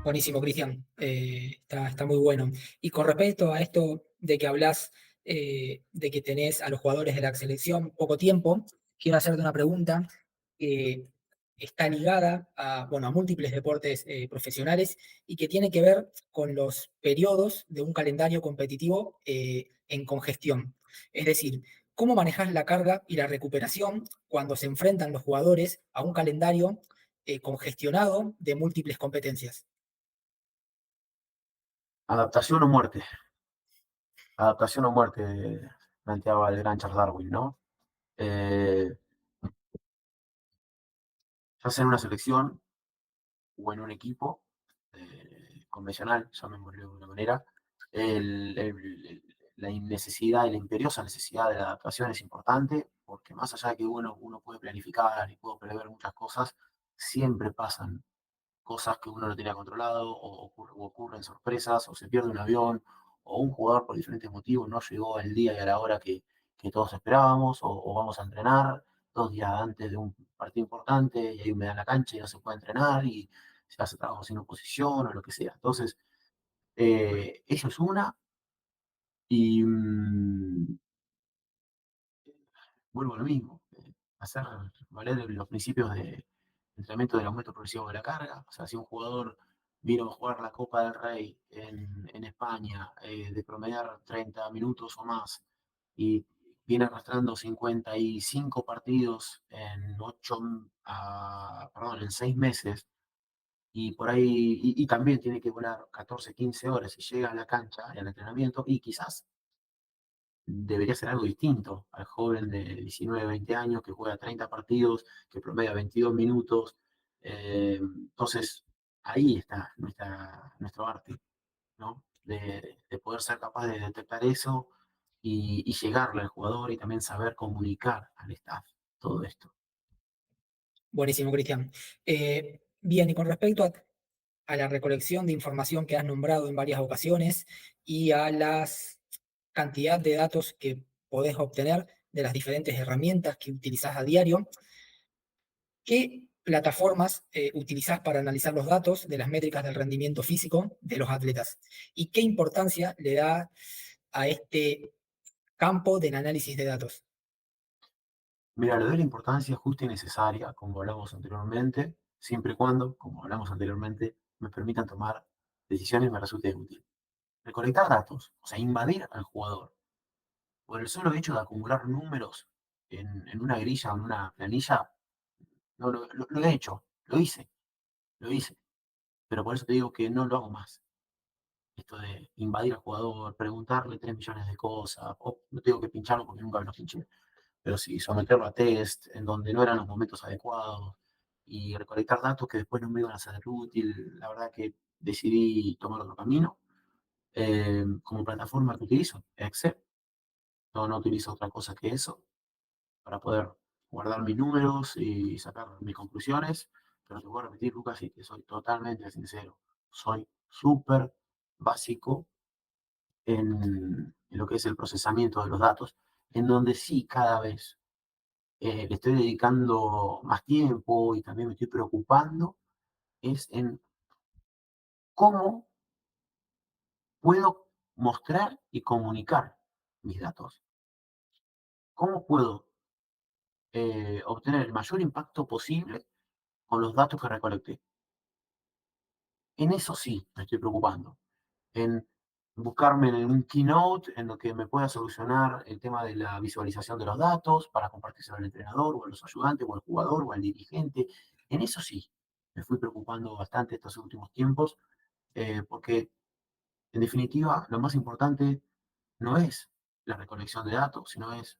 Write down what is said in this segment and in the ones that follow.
Buenísimo, Cristian. Está muy bueno. Y con respecto a esto de que hablas de que tenés a los jugadores de la selección poco tiempo, quiero hacerte una pregunta que está ligada a, bueno, a múltiples deportes profesionales y que tiene que ver con los periodos de un calendario competitivo en congestión. Es decir, ¿cómo manejas la carga y la recuperación cuando se enfrentan los jugadores a un calendario congestionado de múltiples competencias? Adaptación o muerte. Adaptación o muerte, planteaba el gran Charles Darwin, ¿no? Eh, ya sea en una selección o en un equipo convencional, llamémoslo de una manera, la necesidad y la imperiosa necesidad de la adaptación es importante, porque más allá de que uno puede planificar y puede prever muchas cosas, siempre pasan cosas que uno no tenía controlado, o ocurren sorpresas, o se pierde un avión, o un jugador por diferentes motivos no llegó el día y a la hora que todos esperábamos, o vamos a entrenar 2 días antes de un partido importante y hay humedad en la cancha y no se puede entrenar y se hace trabajo sin oposición o lo que sea. Entonces, eso es una, y vuelvo a lo mismo, hacer valer los principios de entrenamiento del aumento progresivo de la carga. O sea, si un jugador vino a jugar la Copa del Rey en España, de promediar 30 minutos o más, y viene arrastrando 55 partidos en 6 meses, y por ahí, y también tiene que volar 14, 15 horas y llega a la cancha y al entrenamiento, y quizás debería ser algo distinto al joven de 19, 20 años que juega 30 partidos, que promedia 22 minutos. Entonces, ahí está nuestro arte, ¿no? De poder ser capaz de detectar eso y llegarle al jugador y también saber comunicar al staff todo esto. Buenísimo, Cristian. Bien, y con respecto a la recolección de información que has nombrado en varias ocasiones y a las cantidad de datos que podés obtener de las diferentes herramientas que utilizás a diario, ¿qué plataformas utilizás para analizar los datos de las métricas del rendimiento físico de los atletas? ¿Y qué importancia le da a este campo del análisis de datos? Mira, le doy la importancia justa y necesaria, como hablamos anteriormente, siempre y cuando, como hablamos anteriormente, me permitan tomar decisiones y me resulte útil. Recolectar datos, o sea, invadir al jugador, por el solo hecho de acumular números en una grilla o en una planilla, no lo he hecho, lo hice, pero por eso te digo que no lo hago más. Esto de invadir al jugador, preguntarle 3 millones de cosas, o no tengo que pincharlo porque nunca me lo pinché, pero sí someterlo a test en donde no eran los momentos adecuados y recolectar datos que después no me iban a ser útil. La verdad que decidí tomar otro camino. Como plataforma que utilizo, Excel. No utilizo otra cosa que eso para poder guardar mis números y sacar mis conclusiones. Pero te voy a repetir, Lucas, y que soy totalmente sincero. Soy súper básico en lo que es el procesamiento de los datos, en donde sí cada vez le estoy dedicando más tiempo y también me estoy preocupando, es en cómo puedo mostrar y comunicar mis datos. ¿Cómo puedo obtener el mayor impacto posible con los datos que recolecté? En eso sí me estoy preocupando, en buscarme en un keynote en lo que me pueda solucionar el tema de la visualización de los datos para compartirse al entrenador o a los ayudantes o al jugador o al dirigente. En eso sí me fui preocupando bastante estos últimos tiempos, porque en definitiva lo más importante no es la recolección de datos, sino es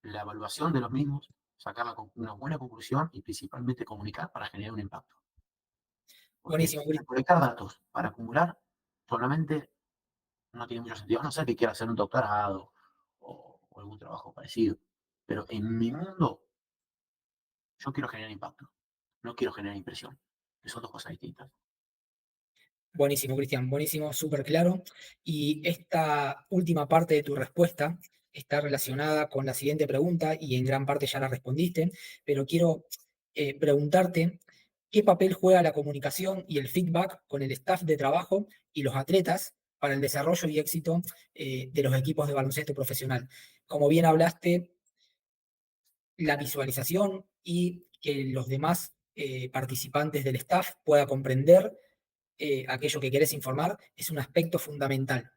la evaluación de los mismos, sacar una buena conclusión y principalmente comunicar para generar un impacto. Porque Buenísimo, Cristian. recolectar datos para acumular solamente no tiene mucho sentido, a no ser que quiera hacer un doctorado o algún trabajo parecido. Pero en mi mundo, yo quiero generar impacto, no quiero generar impresión, que son dos cosas distintas. Buenísimo, Cristian, buenísimo, súper claro. Y esta última parte de tu respuesta está relacionada con la siguiente pregunta y en gran parte ya la respondiste, pero quiero preguntarte ¿Qué papel juega la comunicación y el feedback con el staff de trabajo y los atletas para el desarrollo y éxito de los equipos de baloncesto profesional? Como bien hablaste, la visualización y que los demás participantes del staff puedan comprender aquello que querés informar es un aspecto fundamental.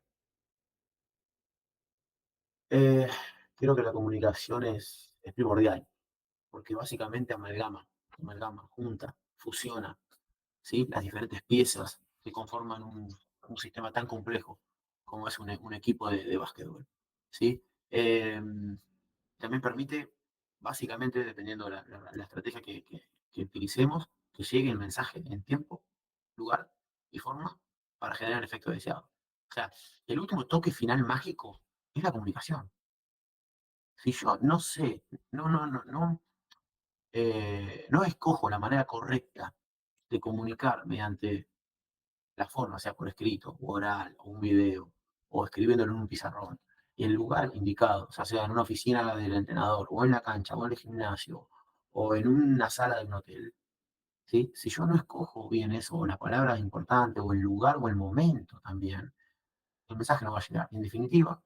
Eh, Creo que la comunicación es primordial, porque básicamente junta, fusiona, ¿sí? Las diferentes piezas que conforman un sistema tan complejo como es un equipo de básquetbol, ¿sí? También permite, básicamente, dependiendo de la estrategia que utilicemos, que llegue el mensaje en tiempo, lugar y forma para generar el efecto deseado. O sea, el último toque final mágico es la comunicación. Si yo no sé, no escojo la manera correcta de comunicar mediante la forma, sea por escrito, o oral, o un video, o escribiéndolo en un pizarrón, y el lugar indicado, ya sea en una oficina del entrenador, o en la cancha, o en el gimnasio, o en una sala de un hotel, ¿sí? Si yo no escojo bien eso, o la palabra importante, o el lugar, o el momento también, el mensaje no va a llegar. En definitiva,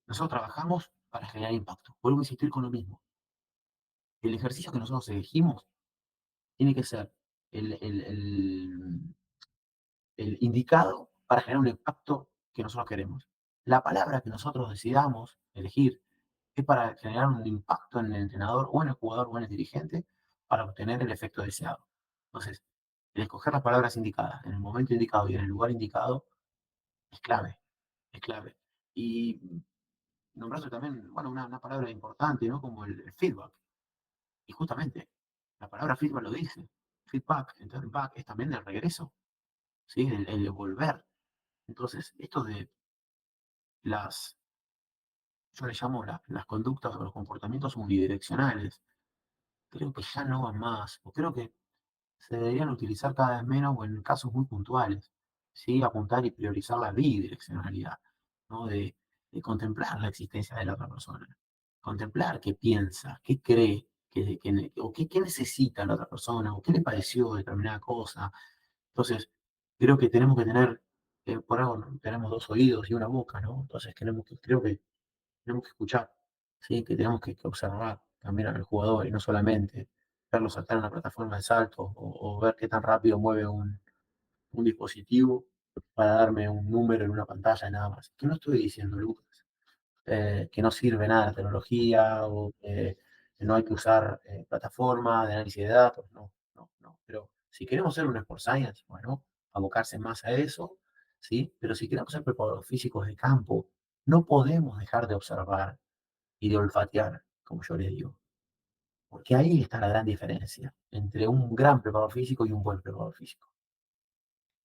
nosotros trabajamos para generar impacto. Vuelvo a insistir con lo mismo. El ejercicio que nosotros elegimos tiene que ser el, el- el- el indicado para generar un impacto que nosotros queremos. La palabra que nosotros decidamos elegir es para generar un impacto en el entrenador o en el jugador o en el dirigente para obtener el efecto deseado. Entonces, el escoger las palabras indicadas en el momento indicado y en el lugar indicado es clave, es clave. Y nombraste también, bueno, una palabra importante, ¿no? Como el feedback. Y justamente, la palabra feedback lo dice. Feedback, entonces back es también el regreso, ¿sí? El volver. Entonces, esto de las, yo le llamo las conductas o los comportamientos unidireccionales, creo que ya no van más, o creo que se deberían utilizar cada vez menos o en casos muy puntuales, ¿sí? Apuntar y priorizar la bidireccionalidad, ¿no? De contemplar la existencia de la otra persona, contemplar qué piensa, qué cree, o qué necesita la otra persona, o qué le pareció determinada cosa. Entonces, creo que tenemos que tener, por algo ¿no? Tenemos dos oídos y una boca, ¿no? Entonces creo que tenemos que escuchar, ¿sí? Que tenemos que observar también al jugador y no solamente verlo saltar en una plataforma de salto o ver qué tan rápido mueve un dispositivo para darme un número en una pantalla y nada más. ¿Qué no estoy diciendo, Lucas? Que no sirve nada la tecnología o que no hay que usar plataformas de análisis de datos, no, no, no. Pero si queremos ser un Sport Science, bueno, abocarse más a eso, ¿sí? Pero si queremos ser preparadores físicos de campo, no podemos dejar de observar y de olfatear, como yo les digo. Porque ahí está la gran diferencia entre un gran preparador físico y un buen preparador físico.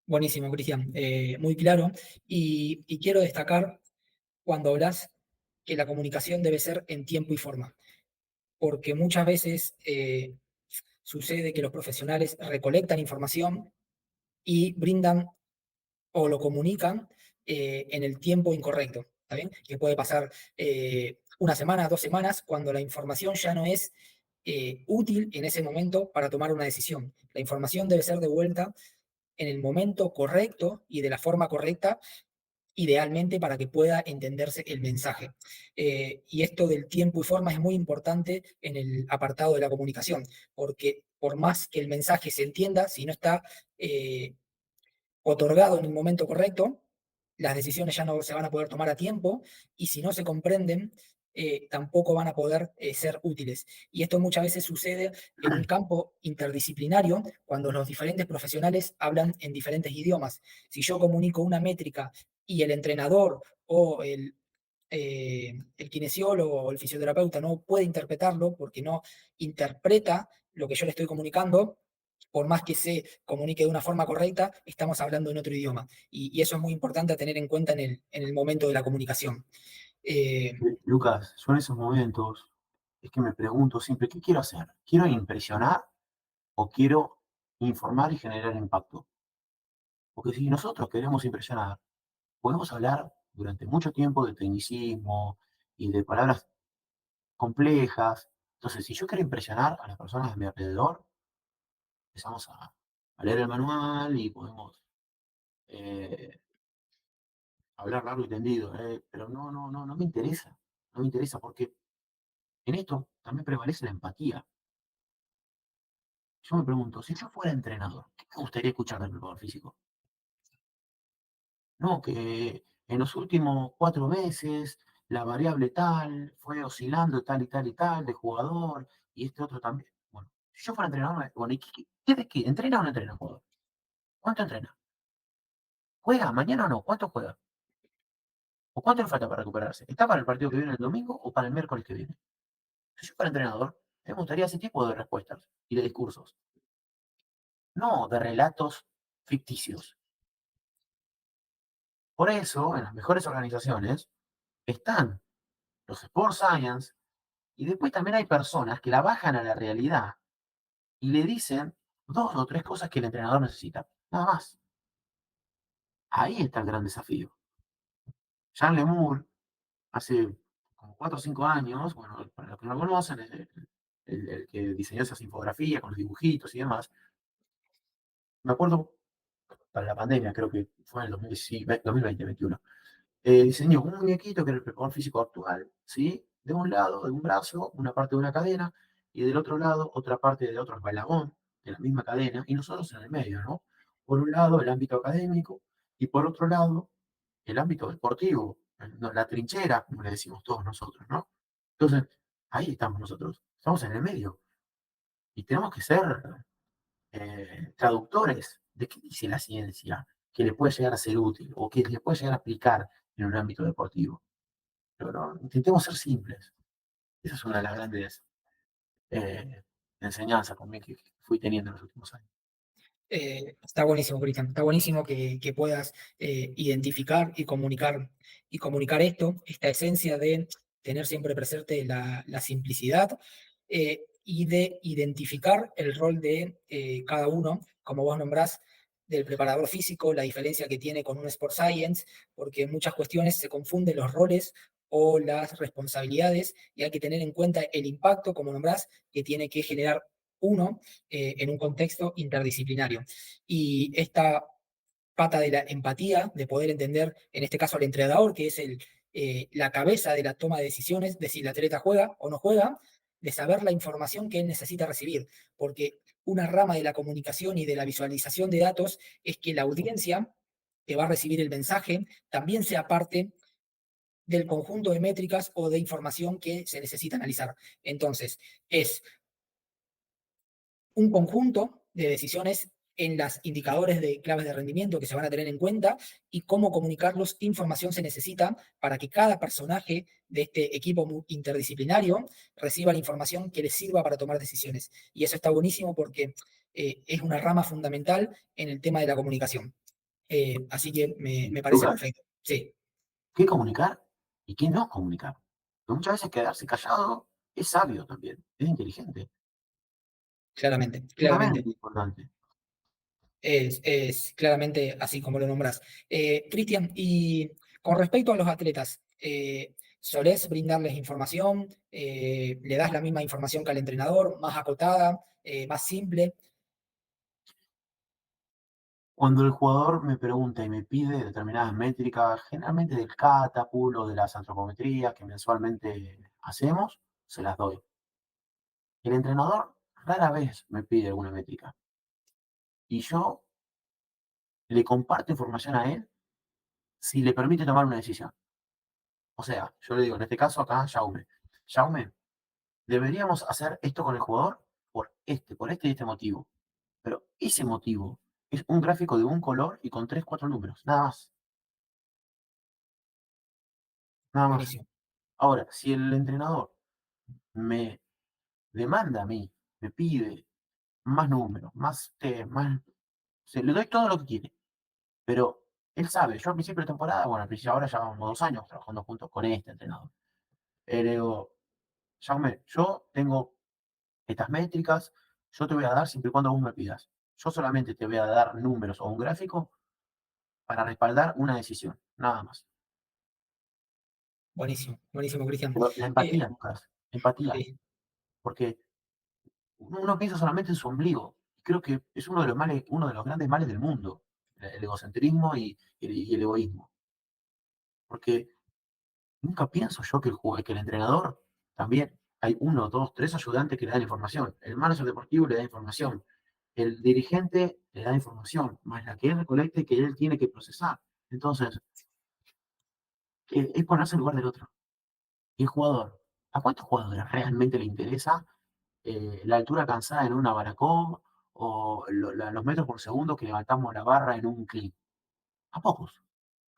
Buenísimo, Cristian, muy claro. Y quiero destacar cuando hablas que la comunicación debe ser en tiempo y forma, porque muchas veces sucede que los profesionales recolectan información y brindan o lo comunican en el tiempo incorrecto, ¿está bien? Que puede pasar una semana, 2 semanas, cuando la información ya no es útil en ese momento para tomar una decisión. La información debe ser devuelta en el momento correcto y de la forma correcta, idealmente para que pueda entenderse el mensaje. Y esto del tiempo y forma es muy importante en el apartado de la comunicación, porque por más que el mensaje se entienda, si no está otorgado en el momento correcto, las decisiones ya no se van a poder tomar a tiempo y si no se comprenden, tampoco van a poder ser útiles. Y esto muchas veces sucede en un campo interdisciplinario cuando los diferentes profesionales hablan en diferentes idiomas. Si yo comunico una métrica y el entrenador o el kinesiólogo o el fisioterapeuta no puede interpretarlo porque no interpreta lo que yo le estoy comunicando, por más que se comunique de una forma correcta, estamos hablando en otro idioma. Y eso es muy importante a tener en cuenta en el momento de la comunicación. Eh, Lucas, yo en esos momentos es que me pregunto siempre, ¿qué quiero hacer? ¿Quiero impresionar o quiero informar y generar impacto? Porque si nosotros queremos impresionar, podemos hablar durante mucho tiempo de tecnicismo y de palabras complejas. Entonces, si yo quiero impresionar a las personas de mi alrededor, empezamos a leer el manual y podemos eh, hablar largo y tendido, pero no me interesa, no me interesa porque en esto también prevalece la empatía. Yo me pregunto, si yo fuera entrenador, ¿qué me gustaría escuchar del preparador físico? No, que en los últimos 4 meses la variable tal fue oscilando tal y tal y tal de jugador y este otro también. Bueno, si yo fuera entrenador, bueno, ¿y qué de qué? ¿Entrena o no entrena el jugador? ¿Cuánto entrena? ¿Juega? ¿Mañana o no? ¿Cuánto juega? ¿O cuánto le falta para recuperarse? ¿Está para el partido que viene el domingo o para el miércoles que viene? Si yo fuera entrenador, me gustaría ese tipo de respuestas y de discursos, no de relatos ficticios. Por eso, en las mejores organizaciones están los Sports Science y después también hay personas que la bajan a la realidad y le dicen 2 o 3 cosas que el entrenador necesita. Nada más. Ahí está el gran desafío. Jean Lemur, hace como 4 o 5 años, bueno, para los que no lo conocen, es el que diseñó esas infografías con los dibujitos y demás. Me acuerdo, para la pandemia, creo que fue en el 2020-2021, diseñó un muñequito que era el preparador físico actual, ¿sí? De un lado, de un brazo, una parte de una cadena, y del otro lado, otra parte de otro escalafón de la misma cadena, y nosotros en el medio, ¿no? Por un lado, el ámbito académico, y por otro lado, el ámbito deportivo, no, la trinchera, como le decimos todos nosotros, ¿no? Entonces, ahí estamos nosotros, estamos en el medio, y tenemos que ser traductores de qué dice la ciencia que le puede llegar a ser útil o que le puede llegar a aplicar en un ámbito deportivo. Pero no, intentemos ser simples. Esa es una de las grandes eh, enseñanzas también que fui teniendo en los últimos años. Está buenísimo, Cristian. Está buenísimo que puedas identificar y comunicar esto, esta esencia de tener siempre presente la simplicidad y de identificar el rol de cada uno, como vos nombrás, del preparador físico, la diferencia que tiene con un Sport Science, porque en muchas cuestiones se confunden los roles o las responsabilidades y hay que tener en cuenta el impacto, como nombrás, que tiene que generar uno en un contexto interdisciplinario. Y esta pata de la empatía, de poder entender, en este caso al entrenador, que es la cabeza de la toma de decisiones, de si el atleta juega o no juega, de saber la información que él necesita recibir, porque una rama de la comunicación y de la visualización de datos es que la audiencia que va a recibir el mensaje también sea parte del conjunto de métricas o de información que se necesita analizar. Entonces, es un conjunto de decisiones en los indicadores de claves de rendimiento que se van a tener en cuenta y cómo comunicarlos, qué información se necesita para que cada personaje de este equipo interdisciplinario reciba la información que les sirva para tomar decisiones. Y eso está buenísimo porque es una rama fundamental en el tema de la comunicación. Así que me parece Lucas, perfecto. Sí, ¿qué comunicar y qué no comunicar? Porque muchas veces quedarse callado es sabio también, es inteligente. claramente, Eso también es claramente. muy importante. Es claramente así como lo nombras. Cristian, y con respecto a los atletas, ¿solés brindarles información? ¿Le das la misma información que al entrenador, más acotada, más simple? Cuando el jugador me pregunta y me pide determinadas métricas, generalmente del catapult o de las antropometrías que mensualmente hacemos, se las doy. El entrenador rara vez me pide alguna métrica y yo le comparto información a él si le permite tomar una decisión. O sea, yo le digo, en este caso acá, Jaume, Jaume, deberíamos hacer esto con el jugador por este y este motivo. Pero ese motivo es un gráfico de un color y con 3, 4 números, nada más, nada más. Buenísimo, Ahora, si el entrenador me demanda a mí, me pide más números, más test, más, le doy todo lo que quiere, pero él sabe, yo al principio de temporada, bueno, al principio ahora ya vamos 2 años trabajando juntos con este entrenador. Le digo, Jaume, yo tengo estas métricas, yo te voy a dar siempre y cuando vos me pidas. Yo solamente te voy a dar números o un gráfico para respaldar una decisión, nada más. buenísimo, buenísimo, Cristian. Pero la Eh, empatía, Lucas, empatía, sí, porque uno piensa solamente en su ombligo. creo que es uno de los males, uno de los grandes males del mundo, el egocentrismo y el egoísmo. Porque nunca pienso yo que el entrenador también hay uno, dos, tres ayudantes que le dan información. El manager deportivo le da información. El dirigente le da información, más la que él recolecte que él tiene que procesar. Entonces, es ponerse en lugar del otro. Y el jugador, ¿a cuántos jugadores realmente le interesa la altura cansada en una baracón o los metros por segundo que levantamos la barra en un clean? A pocos.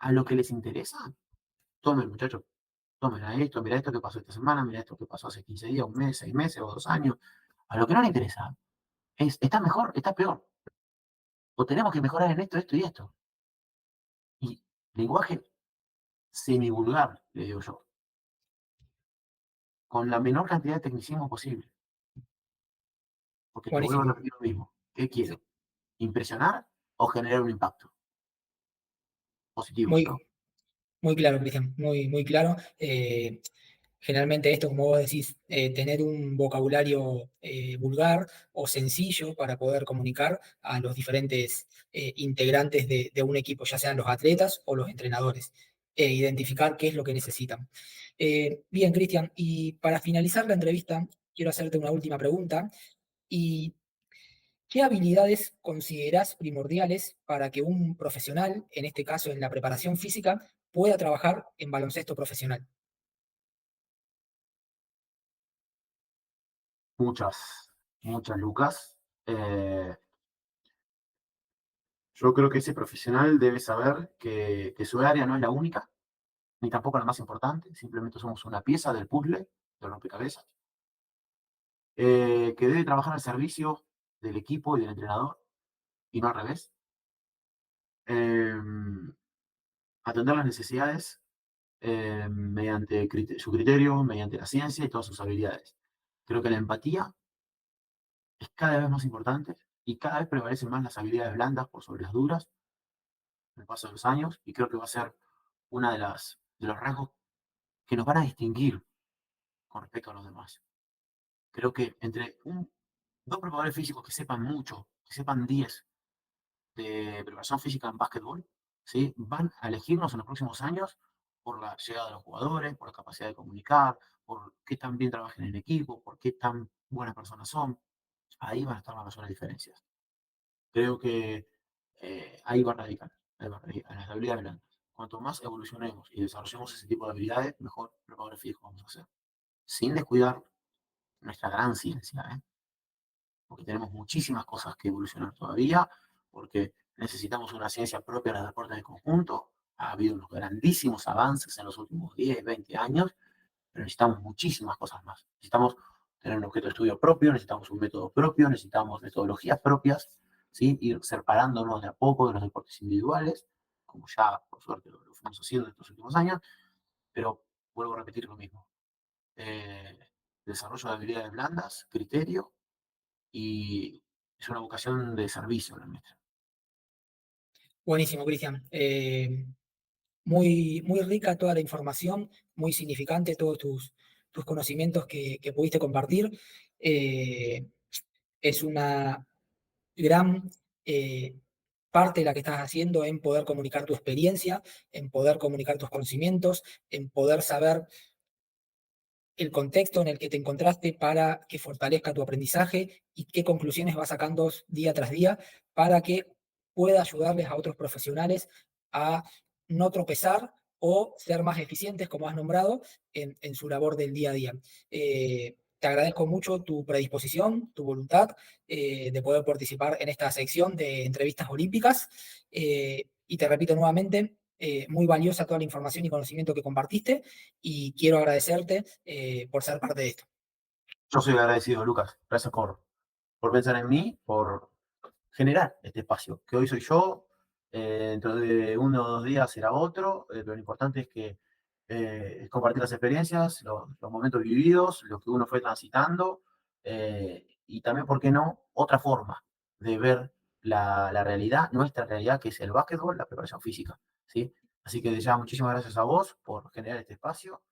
A lo que les interesa, tomen, muchachos, tomen a esto, mira esto que pasó esta semana, mira esto que pasó hace 15 días, un mes, 6 meses o 2 años. A lo que no le interesa es, ¿está mejor? ¿Está peor? O tenemos que mejorar en esto, esto y esto. Y lenguaje semivulgar, le digo yo, con la menor cantidad de tecnicismo posible. Porque te vuelvo a Buenísimo. repetir lo mismo. ¿Qué Sí, quiero? ¿Impresionar o generar un impacto positivo? ¿No? muy, muy claro, Cristian, muy, muy claro. Generalmente esto, como vos decís, tener un vocabulario vulgar o sencillo para poder comunicar a los diferentes integrantes de un equipo, ya sean los atletas o los entrenadores, identificar qué es lo que necesitan. Bien, Cristian, y para finalizar la entrevista, quiero hacerte una última pregunta. ¿Y qué habilidades considerás primordiales para que un profesional, en este caso en la preparación física, pueda trabajar en baloncesto profesional? Muchas, muchas lucas. Yo creo que ese profesional debe saber que su área no es la única, ni tampoco la más importante, simplemente somos una pieza del puzzle, del rompecabezas, que debe trabajar al servicio del equipo y del entrenador, y no al revés. Eh, Atender las necesidades mediante su criterio, mediante la ciencia y todas sus habilidades. Creo que la empatía es cada vez más importante y cada vez prevalecen más las habilidades blandas por sobre las duras con el paso de los años, y creo que va a ser una de los rasgos que nos van a distinguir con respecto a los demás. Creo que entre dos preparadores físicos que sepan mucho, que sepan 10 de preparación física en básquetbol, ¿sí? Van a elegirnos en los próximos años por la llegada de los jugadores, por la capacidad de comunicar, por qué tan bien trabajan en equipo, por qué tan buenas personas son. Ahí van a estar las mayores diferencias. Creo que ahí va a radicar en las habilidades blandas. Cuanto más evolucionemos y desarrollemos ese tipo de habilidades, mejor preparadores fijos vamos a ser. Sin descuidar nuestra gran ciencia, ¿eh? Porque tenemos muchísimas cosas que evolucionar todavía, porque necesitamos una ciencia propia de los deportes de conjunto. Ha habido unos grandísimos avances en los últimos 10, 20 años, pero necesitamos muchísimas cosas más. Necesitamos tener un objeto de estudio propio, necesitamos un método propio, necesitamos metodologías propias, ¿sí? Ir separándonos de a poco de los deportes individuales, como ya por suerte lo fuimos haciendo en estos últimos años, pero vuelvo a repetir lo mismo. Eh, Desarrollo de habilidades blandas, criterio, y es una vocación de servicio la nuestra. Buenísimo, Cristian. Muy, muy rica toda la información, muy significante todos tus conocimientos que pudiste compartir. Eh, es una gran parte de la que estás haciendo en poder comunicar tu experiencia, en poder comunicar tus conocimientos, en poder saber el contexto en el que te encontraste para que fortalezca tu aprendizaje y qué conclusiones vas sacando día tras día para que pueda ayudarles a otros profesionales a no tropezar o ser más eficientes, como has nombrado, en su labor del día a día. Te agradezco mucho tu predisposición, tu voluntad de poder participar en esta sección de entrevistas olímpicas. Y te repito nuevamente, muy valiosa toda la información y conocimiento que compartiste y quiero agradecerte por ser parte de esto. Yo soy agradecido, Lucas. Gracias por pensar en mí, por generar este espacio, que hoy soy yo, dentro de 1 o 2 días será otro, pero lo importante es que es compartir las experiencias, los momentos vividos, lo que uno fue transitando, y también, ¿por qué no?, otra forma de ver la realidad, nuestra realidad, que es el básquetbol, la preparación física, ¿sí? Así que ya muchísimas gracias a vos por generar este espacio.